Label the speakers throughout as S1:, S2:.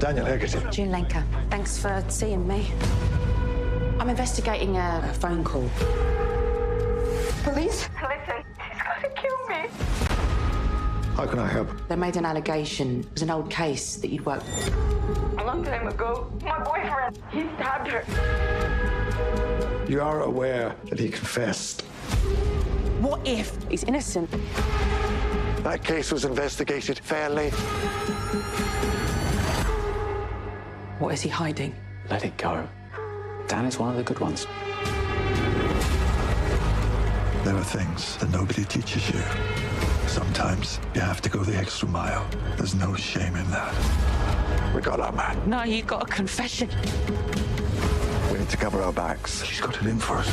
S1: Daniel Egerton.
S2: June Lenker, thanks for seeing me. I'm investigating a phone call. Police?
S3: Listen, he's gonna kill me.
S1: How can I help?
S2: They made an allegation. It was an old case that you'd worked.
S3: A long time ago, my boyfriend, he stabbed her.
S1: You are aware that he confessed.
S2: What if he's innocent?
S1: That case was investigated fairly.
S2: What is he hiding?
S4: Let it go. Dan is one of the good ones.
S1: There are things that nobody teaches you. Sometimes you have to go the extra mile. There's no shame in that. We got our man.
S2: No, you got a confession.
S1: We need to cover our backs. She's got it in for us.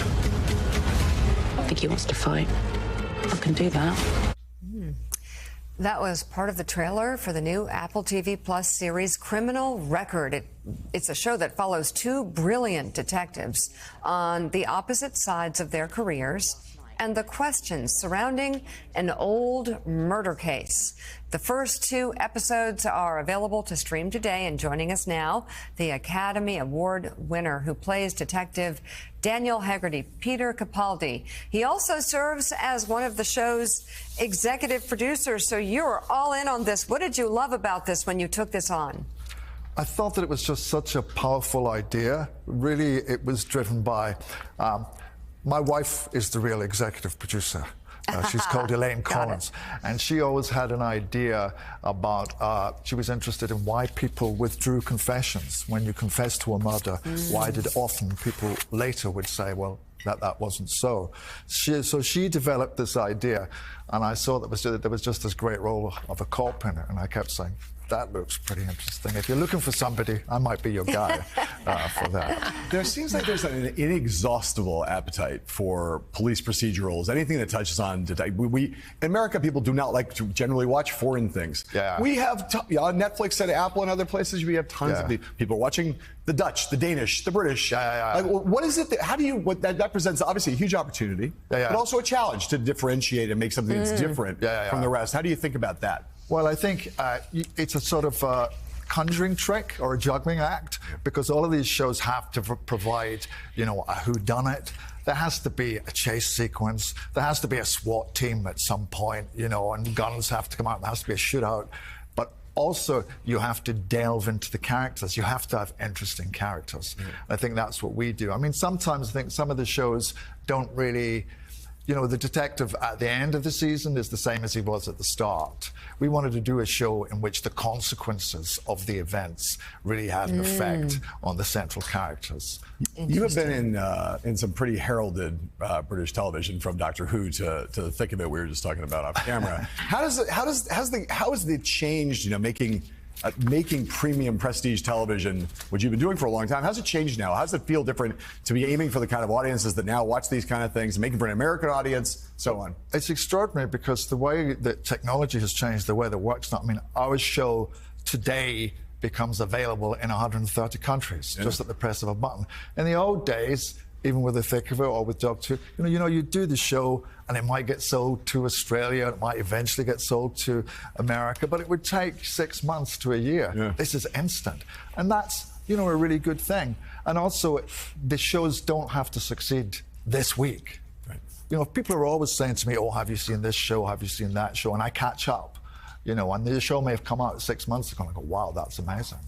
S2: I think he wants to fight. I can do that.
S5: That was part of the trailer for the new Apple TV Plus series Criminal Record. It's a show that follows two brilliant detectives on the opposite sides of their careers and the questions surrounding an old murder case. The first two episodes are available to stream today, and joining us now, the Academy Award winner who plays Detective Daniel Hegarty, Peter Capaldi. He also serves as one of the show's executive producers, so you're all in on this. What did you love about this when you took this on?
S6: I thought that it was just such a powerful idea. Really, it was driven by... my wife is the real executive producer. She's called Elaine Collins. And she always had an idea about, she was interested in why people withdrew confessions. When you confess to a murder, why did often people later would say, well, that wasn't so. So she developed this idea, and I saw that there was just this great role of a cop in it, and I kept saying, that looks pretty interesting. If you're looking for somebody, I might be your guy for that.
S7: There seems like there's an inexhaustible appetite for police procedurals, anything that touches on we in America, people do not like to generally watch foreign things.
S6: Yeah.
S7: We have on Netflix and Apple and other places, we have tons of people watching the Dutch, the Danish, the British. Like, what is it how do you, that presents obviously a huge opportunity, but also a challenge to differentiate and make something that's different from the rest. How do you think about that?
S6: Well, I think it's a sort of conjuring trick or a juggling act, because all of these shows have to provide, a whodunit. There has to be a chase sequence. There has to be a SWAT team at some point, and guns have to come out. There has to be a shootout. But also, you have to delve into the characters. You have to have interesting characters. I think that's what we do. I mean, sometimes I think some of the shows don't really... the detective at the end of the season is the same as he was at the start. We wanted to do a show in which the consequences of the events really had an effect on the central characters.
S7: You have been in some pretty heralded British television, from Doctor Who to the thick of it we were just talking about off camera. How has it changed, making premium prestige television, which you've been doing for a long time? How's it changed now? How does it feel different to be aiming for the kind of audiences that now watch these kind of things, making for an American audience, so on?
S6: It's extraordinary, because the way that technology has changed the way that works now. I mean, our show today becomes available in 130 countries, just at the press of a button. In the old days, even with The Thick of It or with Doctor Who, you do the show and it might get sold to Australia, it might eventually get sold to America, but it would take 6 months to a year. This is instant. And that's, a really good thing. And also, the shows don't have to succeed this week. Right. People are always saying to me, oh, have you seen this show? Have you seen that show? And I catch up, and the show may have come out 6 months ago, and I go, wow, that's amazing.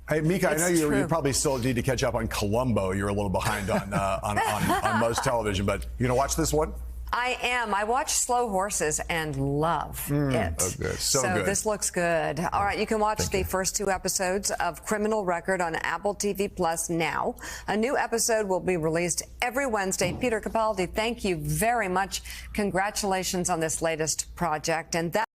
S7: Hey, Mika, I know you probably still need to catch up on Columbo. You're a little behind on most television, but you gonna watch this one?
S5: I am. I watch Slow Horses and love it.
S7: Oh, good. So good.
S5: This looks good. All right, you can watch the first two episodes of Criminal Record on Apple TV Plus now. A new episode will be released every Wednesday. Peter Capaldi, thank you very much. Congratulations on this latest project. And that